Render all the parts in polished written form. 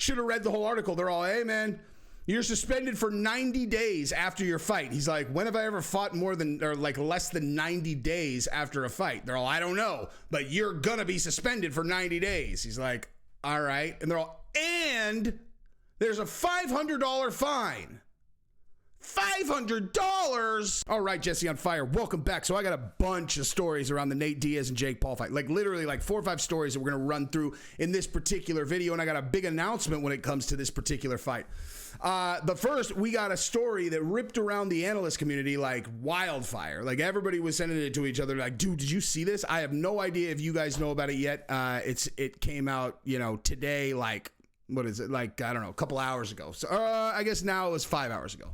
Should have read the whole article. They're all, hey, man, you're suspended for 90 days after your fight. He's like, when have I ever fought more than, or like less than 90 days after a fight? They're all, I don't know, but you're going to be suspended for 90 days. He's like, all right. And they're all, and there's a $500 fine. $500. All right, Jesse on Fire. Welcome back. So I got a bunch of stories around the Nate Diaz and Jake Paul fight. Like literally like 4 or 5 stories that we're going to run through in this particular video. And I got a big announcement when it comes to this particular fight. But first, we got a story that ripped around the analyst community like wildfire. Like everybody was sending it to each other. Like, dude, did you see this? I have no idea if you guys know about it yet. It came out, today, like, what is it? Like, I don't know, a couple hours ago. So I guess now it was 5 hours ago.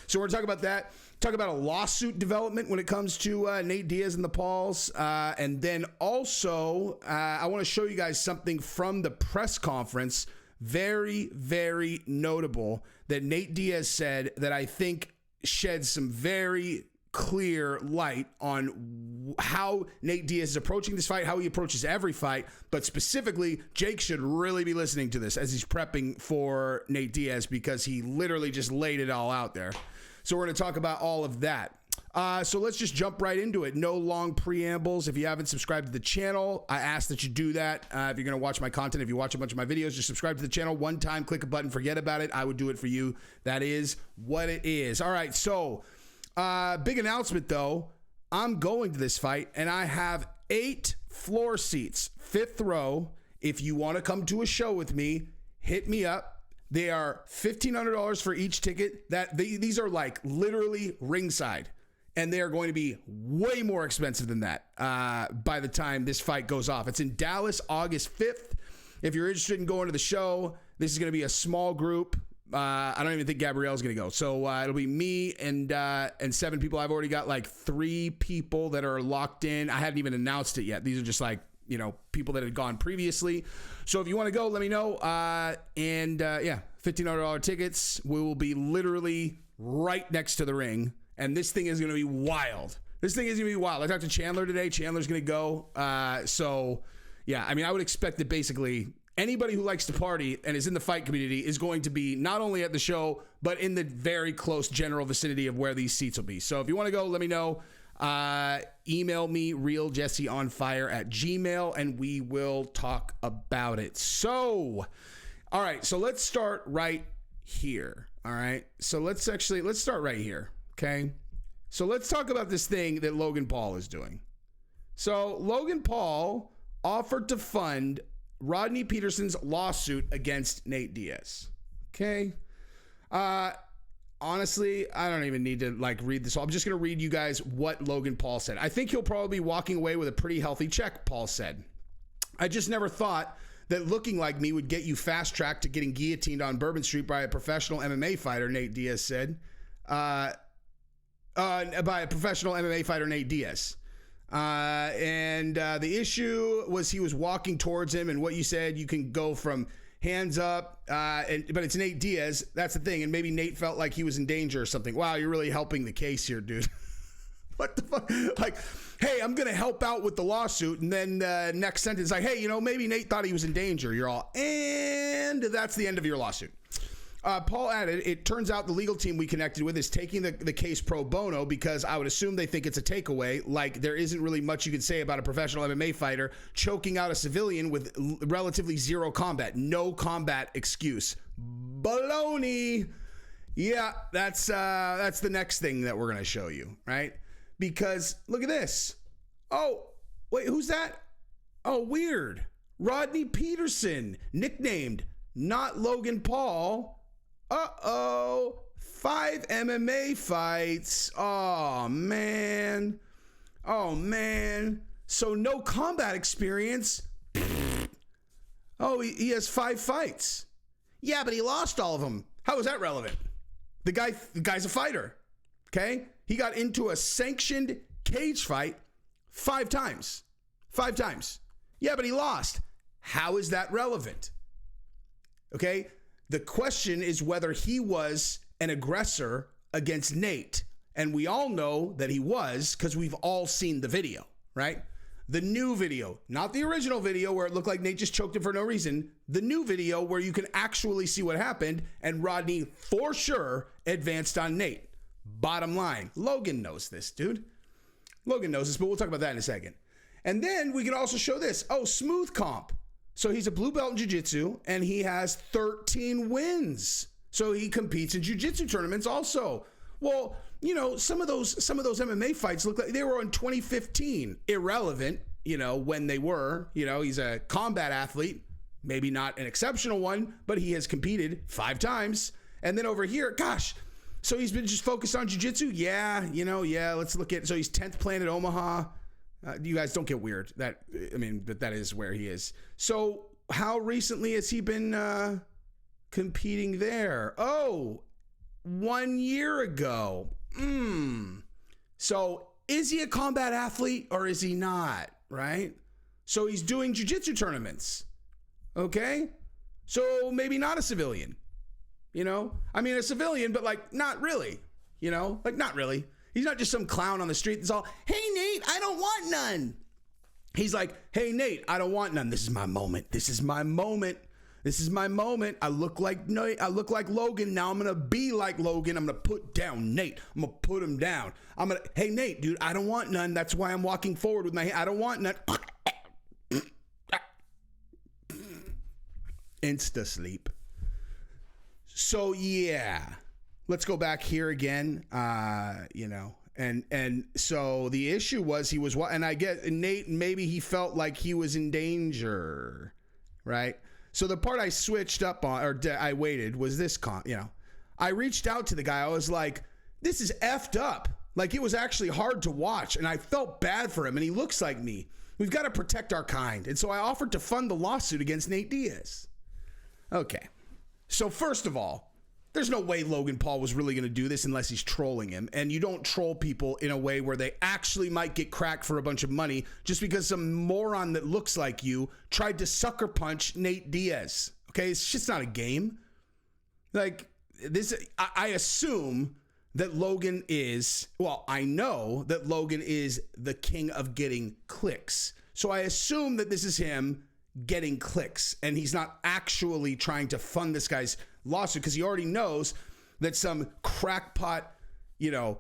So we're going to talk about that. Talk about a lawsuit development when it comes to Nate Diaz and the Pauls. And then also, I want to show you guys something from the press conference. Very, very notable that Nate Diaz said that I think sheds some very clear light on how Nate Diaz is approaching this fight, how he approaches every fight, but specifically, Jake should really be listening to this as he's prepping for Nate Diaz because he literally just laid it all out there. So we're going to talk about all of that. So let's just jump right into it. No long preambles. If you haven't subscribed to the channel, I ask that you do that. If you're going to watch my content, if you watch a bunch of my videos, just subscribe to the channel one time, click a button, forget about it. I would do it for you. That is what it is. All right. So big announcement though. I'm going to this fight and I have 8 floor seats, 5th row. If you want to come to a show with me, hit me up. They are $1,500 for each ticket. These are like literally ringside. And they are going to be way more expensive than that by the time this fight goes off. It's in Dallas, August 5th. If you're interested in going to the show, this is going to be a small group. I don't even think Gabrielle's going to go. So it'll be me and 7 people. I've already got like 3 people that are locked in. I hadn't even announced it yet. These are just like, people that had gone previously. So if you want to go, let me know. Yeah, $1,500 tickets. We will be literally right next to the ring. And this thing is going to be wild. I talked to Chandler today. Chandler's going to go. So, yeah, I mean, I would expect that basically anybody who likes to party and is in the fight community is going to be not only at the show, but in the very close general vicinity of where these seats will be. So if you want to go, let me know. Email me, realjesseonfire@gmail.com, and we will talk about it. So, all right. So let's start right here. All right. So let's start right here. Okay, so let's talk about this thing that Logan Paul is doing. So Logan Paul offered to fund Rodney Petersen's lawsuit against Nate Diaz. Okay, honestly, I don't even need to read this. I'm just going to read you guys what Logan Paul said. I think he'll probably be walking away with a pretty healthy check, Paul said. I just never thought that looking like me would get you fast-tracked to getting guillotined on Bourbon Street by a professional MMA fighter, Nate Diaz said. By a professional MMA fighter, Nate Diaz. The issue was he was walking towards him, and what you said, you can go from hands up, but it's Nate Diaz. That's the thing, and maybe Nate felt like he was in danger or something. Wow, you're really helping the case here, dude. What the fuck? Like, hey, I'm going to help out with the lawsuit, and then next sentence, like, hey, maybe Nate thought he was in danger. You're all, and that's the end of your lawsuit. Paul added, it turns out the legal team we connected with is taking the case pro bono because I would assume they think it's a takeaway. Like there isn't really much you can say about a professional MMA fighter choking out a civilian with relatively zero combat. No combat excuse. Baloney. Yeah, that's the next thing that we're going to show you, right? Because look at this. Oh, wait, who's that? Oh, weird. Rodney Petersen, nicknamed not Logan Paul. 5 MMA fights. Oh, man. So no combat experience. Oh, he has 5 fights. Yeah, but he lost all of them. How is that relevant? The guy's a fighter. Okay? He got into a sanctioned cage fight 5 times. 5 times. Yeah, but he lost. How is that relevant? Okay? The question is whether he was an aggressor against Nate. And we all know that he was because we've all seen the video, right? The new video, not the original video where it looked like Nate just choked him for no reason. the new video where you can actually see what happened, and Rodney for sure advanced on Nate. Bottom line, Logan knows this, dude. Logan knows this, but we'll talk about that in a second. And then we can also show this. Oh, smooth comp. So he's a blue belt in jiu-jitsu, and he has 13 wins. So he competes in jiu-jitsu tournaments also. Well, you know, some of those MMA fights look like they were in 2015. Irrelevant, you know, when they were. You know, he's a combat athlete. Maybe not an exceptional one, but he has competed 5 times. And then over here, gosh, so he's been just focused on jiu-jitsu? Yeah, you know, yeah, let's look at, so he's 10th Planet Omaha. You guys don't get weird. But that is where he is. So how recently has he been competing there? Oh, 1 year ago. So is he a combat athlete or is he not, right? So he's doing jiu-jitsu tournaments. Okay, so maybe not a civilian, you know? I mean, a civilian, but like, not really, you know? Like, not really. He's not just some clown on the street that's all, hey, Nate, I don't want none. He's like, hey, Nate, I don't want none. This is my moment. This is my moment. This is my moment. I look like Logan. Now I'm going to be like Logan. I'm going to put down Nate. I'm going to put him down. Hey, Nate, dude, I don't want none. That's why I'm walking forward with my hand. I don't want none. Insta sleep. So yeah, let's go back here again. You know, and so the issue was he was, and I get Nate, maybe he felt like he was in danger, right? So the part I switched up on, or I waited, was this you know, I reached out to the guy. I was like, this is effed up. Like, it was actually hard to watch, and I felt bad for him, and he looks like me. We've got to protect our kind. And so I offered to fund the lawsuit against Nate Diaz. Okay, so first of all, there's no way Logan Paul was really going to do this unless he's trolling him. And you don't troll people in a way where they actually might get cracked for a bunch of money just because some moron that looks like you tried to sucker punch Nate Diaz. Okay, it's just not a game. Like, this, I assume that Logan is, well, I know that Logan is the king of getting clicks. So I assume that this is him getting clicks, and he's not actually trying to fund this guy's lawsuit because he already knows that some crackpot, you know,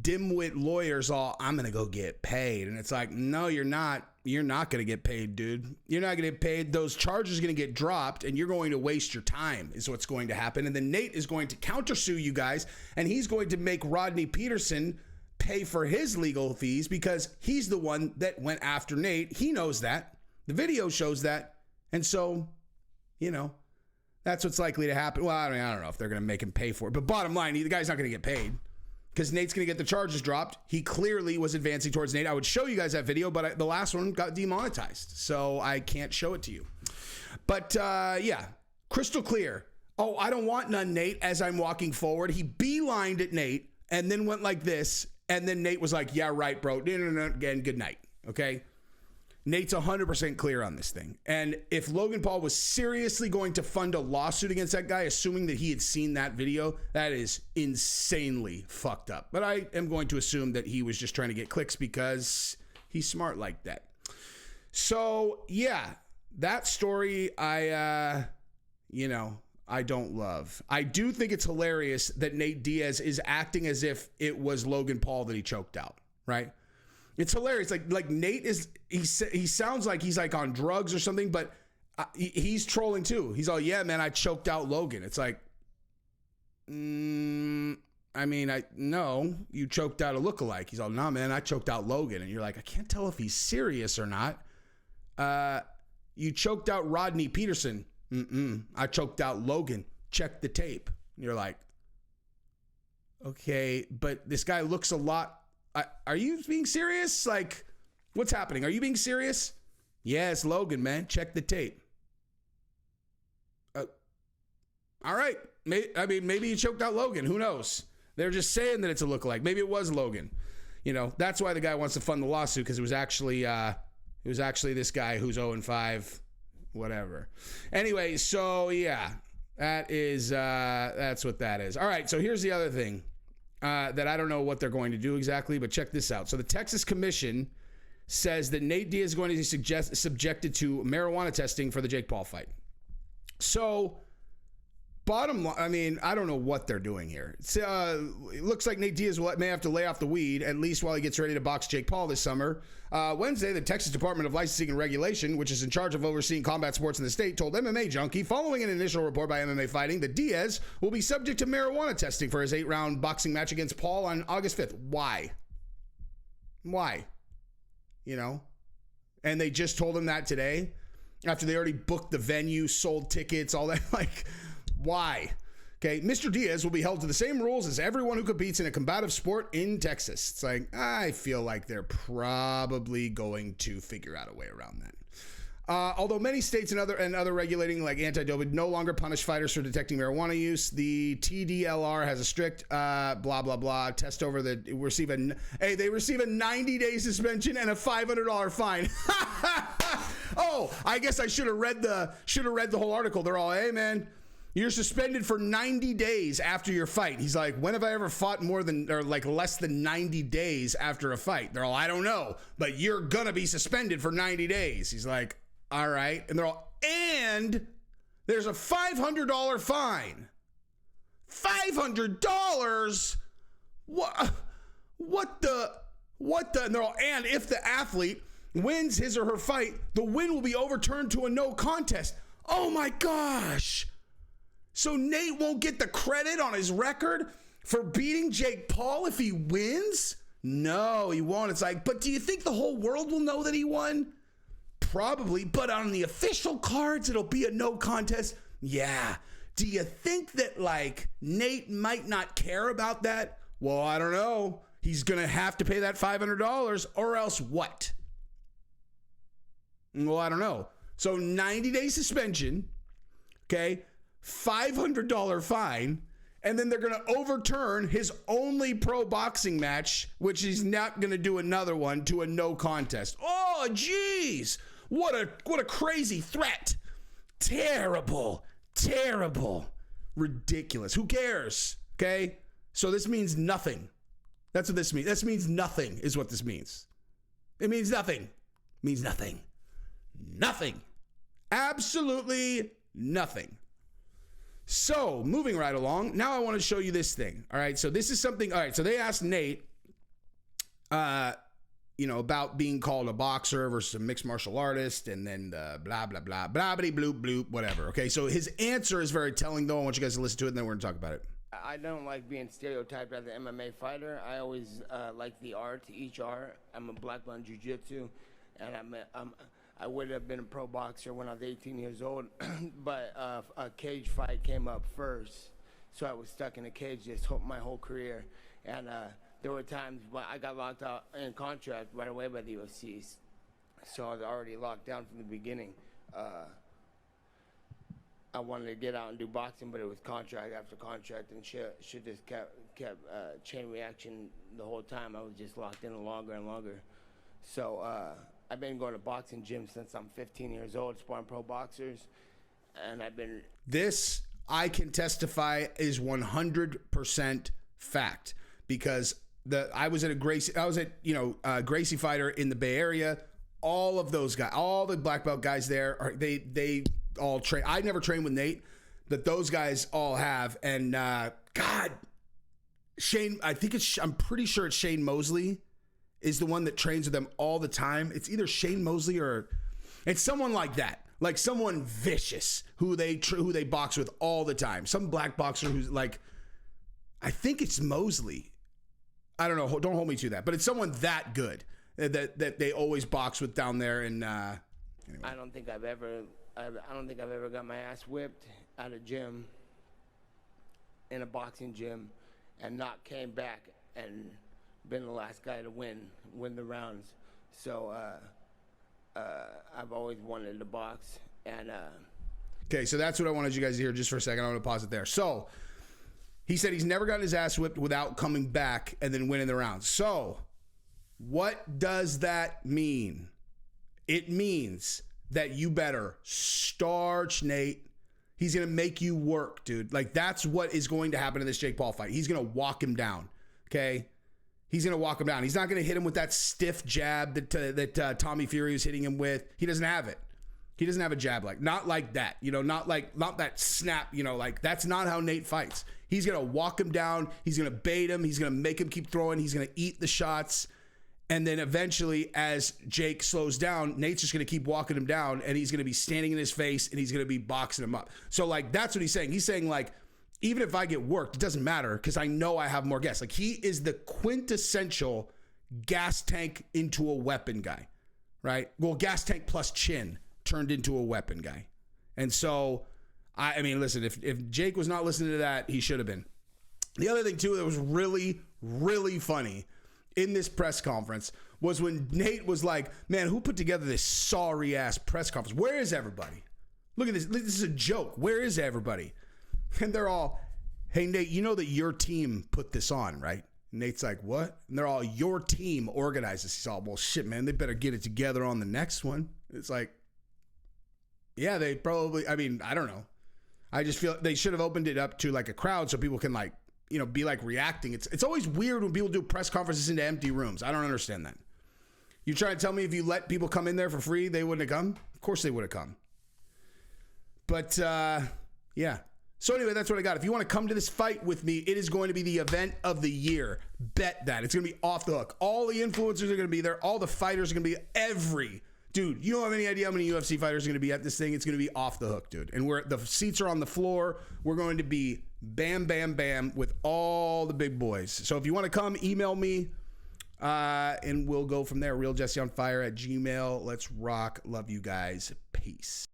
dimwit lawyers all, I'm gonna go get paid. And it's like, no, you're not gonna get paid, dude. You're not gonna get paid. Those charges are gonna get dropped, and you're going to waste your time is what's going to happen. And then Nate is going to countersue you guys, and he's going to make Rodney Petersen pay for his legal fees because he's the one that went after Nate. He knows that. The video shows that. And so, you know, that's what's likely to happen. Well, I don't know if they're going to make him pay for it. But bottom line, the guy's not going to get paid because Nate's going to get the charges dropped. He clearly was advancing towards Nate. I would show you guys that video, but the last one got demonetized. So I can't show it to you. But yeah, crystal clear. Oh, I don't want none, Nate, as I'm walking forward. He beelined at Nate and then went like this. And then Nate was like, yeah, right, bro. No, again, good night. Okay. Nate's 100% clear on this thing. And if Logan Paul was seriously going to fund a lawsuit against that guy, assuming that he had seen that video, that is insanely fucked up. But I am going to assume that he was just trying to get clicks because he's smart like that. So, yeah, that story I don't love. I do think it's hilarious that Nate Diaz is acting as if it was Logan Paul that he choked out, right? It's hilarious. Like Nate is, he sounds like he's like on drugs or something, but he's trolling too. He's all, yeah, man, I choked out Logan. It's like, no, you choked out a lookalike. He's all, nah, man, I choked out Logan. And you're like, I can't tell if he's serious or not. You choked out Rodney Petersen. I choked out Logan. Check the tape. And you're like, okay, but this guy looks a lot. Are you being serious? Like, what's happening? Are you being serious? Yeah, it's Logan, man. Check the tape. All right. Maybe you choked out Logan. Who knows? They're just saying that it's a lookalike. Maybe it was Logan. You know, that's why the guy wants to fund the lawsuit, because it was actually this guy who's 0-5, whatever. Anyway, so yeah, that's what that is. All right. So here's the other thing. That I don't know what they're going to do exactly, but check this out. So the Texas Commission says that Nate Diaz is going to be subjected to marijuana testing for the Jake Paul fight. So, bottom line, I mean, I don't know what they're doing here. It looks like Nate Diaz may have to lay off the weed, at least while he gets ready to box Jake Paul this summer. Wednesday, the Texas Department of Licensing and Regulation, which is in charge of overseeing combat sports in the state, told MMA Junkie, following an initial report by MMA Fighting, that Diaz will be subject to marijuana testing for his 8-round boxing match against Paul on August 5th. Why? You know? And they just told him that today, after they already booked the venue, sold tickets, all that. Like, why? Okay, Mr. Diaz will be held to the same rules as everyone who competes in a combative sport in Texas. It's like, I feel like they're probably going to figure out a way around that. Although many states and other regulating, like anti-doping, no longer punish fighters for detecting marijuana use, the TDLR has a strict blah blah blah test over the they receive a 90-day suspension and a $500 fine. Oh, I guess I should have read the whole article. They're all, hey man, you're suspended for 90 days after your fight. He's like, when have I ever fought less than 90 days after a fight? They're all, I don't know, but you're gonna be suspended for 90 days. He's like, all right. And they're all, and there's a $500 fine. $500? What the? And they're all, and if the athlete wins his or her fight, the win will be overturned to a no contest. Oh my gosh. So Nate won't get the credit on his record for beating Jake Paul if he wins? No, he won't. It's like, but do you think the whole world will know that he won? Probably, but on the official cards, it'll be a no contest. Yeah. Do you think that, like, Nate might not care about that? Well, I don't know. He's going to have to pay that $500, or else what? Well, I don't know. So 90-day suspension, okay, $500 fine, and then they're going to overturn his only pro boxing match, which he's not going to do another one, to a no contest. Oh, geez. What a crazy threat. Terrible. Ridiculous. Who cares? Okay? So this means nothing. That's what this means. This means nothing is what this means. It means nothing. It means nothing. Nothing. Absolutely nothing. So, moving right along, now I want to show you this thing. All right, so this is something, all right, so they asked Nate, about being called a boxer versus a mixed martial artist, and then the blah, blah, blah, blah-bitty bloop, bloop, whatever. Okay, so his answer is very telling, though. I want you guys to listen to it, and then we're going to talk about it. I don't like being stereotyped as an MMA fighter. I always like the art, each art. I'm a black belt in jiu-jitsu, and I would have been a pro boxer when I was 18 years old, but a cage fight came up first, so I was stuck in a cage my whole career. And there were times when I got locked out in contract right away by the UFC, so I was already locked down from the beginning. I wanted to get out and do boxing, but it was contract after contract, and shit just kept chain reaction the whole time. I was just locked in longer and longer. So I've been going to boxing gyms since I'm 15 years old, sparring pro boxers, and I've been... This, I can testify, is 100% fact, because I was at Gracie Fighter in the Bay Area. All of those guys, all the black belt guys there, they all train. I never trained with Nate, but those guys all have. And God, Shane, I'm pretty sure it's Shane Mosley is the one that trains with them all the time. It's either Shane Mosley or it's someone like that, like someone vicious who they box with all the time. Some black boxer who's like, I think it's Mosley. I don't know. Don't hold me to that, but it's someone that good that they always box with down there. And anyway. I don't think I've ever got my ass whipped at a gym, in a boxing gym, and not came back and been the last guy to win the rounds. So I've always wanted to box. And okay, so that's what I wanted you guys to hear. Just for a second, I want to pause it there. So he said he's never gotten his ass whipped without coming back and then winning the rounds. So what does that mean? It means that you better starch Nate. He's going to make you work, dude. Like, that's what is going to happen in this Jake Paul fight. He's going to walk him down, okay? He's going to walk him down. He's not going to hit him with that stiff jab that Tommy Fury was hitting him with. He doesn't have it. He doesn't have a jab not like that, not that snap, like that's not how Nate fights. He's going to walk him down. He's going to bait him. He's going to make him keep throwing. He's going to eat the shots. And then eventually, as Jake slows down, Nate's just going to keep walking him down, and he's going to be standing in his face, and he's going to be boxing him up. So that's what he's saying. He's saying even if I get worked, it doesn't matter because I know I have more gas. He is the quintessential gas tank into a weapon guy, right? Well, gas tank plus chin turned into a weapon guy. And so, I mean, listen, if Jake was not listening to that, he should have been. The other thing, too, that was really, really funny in this press conference was when Nate was like, man, who put together this sorry-ass press conference? Where is everybody? Look at this. This is a joke. Where is everybody? And they're all, hey, Nate, you know that your team put this on, right? Nate's like, what? And they're all, your team organized this. He's all, well, shit, man, they better get it together on the next one. It's like, yeah, they probably, I mean, I don't know. I just feel they should have opened it up to a crowd so people can be reacting. It's always weird when people do press conferences into empty rooms. I don't understand that. You trying to tell me if you let people come in there for free, they wouldn't have come? Of course they would have come. But, yeah. So anyway, that's what I got. If you want to come to this fight with me, it is going to be the event of the year. Bet that. It's going to be off the hook. All the influencers are going to be there. All the fighters are going to be Dude, you don't have any idea how many UFC fighters are going to be at this thing. It's going to be off the hook, dude. And the seats are on the floor. We're going to be bam, bam, bam with all the big boys. So if you want to come, email me, and we'll go from there. RealJesseOnFire@gmail.com. Let's rock. Love you guys. Peace.